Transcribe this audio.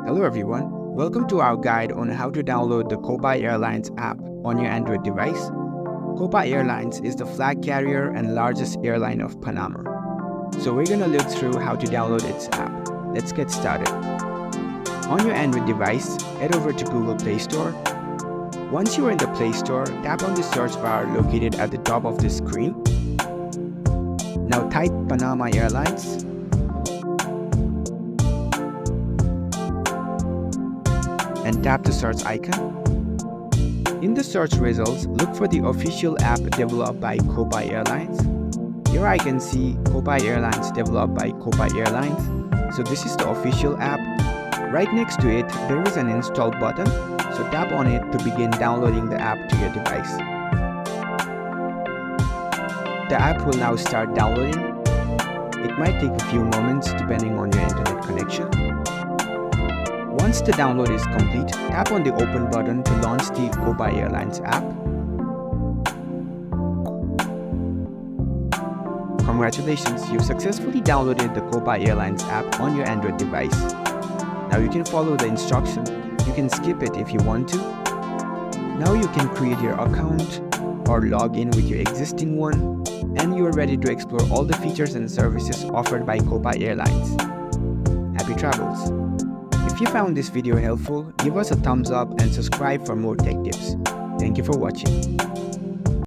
Hello everyone, welcome to our guide on how to download the Copa Airlines app on your Android device. Copa Airlines is the flag carrier and largest airline of Panama. So we're going to look through how to download its app. Let's get started. On your Android device, head over to Google Play Store. Once you are in the Play Store, tap on the search bar located at the top of the screen. Now type Panama Airlines. And tap the search icon. In the search results, look for the official app developed by Copa Airlines. Here I can see Copa Airlines developed by Copa Airlines. So this is the official app. Right next to it, there is an install button. So tap on it to begin downloading the app to your device. The app will now start downloading. It might take a few moments depending on your internet connection. Once the download is complete, tap on the Open button to launch the Copa Airlines app. Congratulations, you've successfully downloaded the Copa Airlines app on your Android device. Now you can follow the instructions. You can skip it if you want to. Now you can create your account or log in with your existing one, and you are ready to explore all the features and services offered by Copa Airlines. Happy travels! If you found this video helpful, give us a thumbs up and subscribe for more tech tips. Thank you for watching.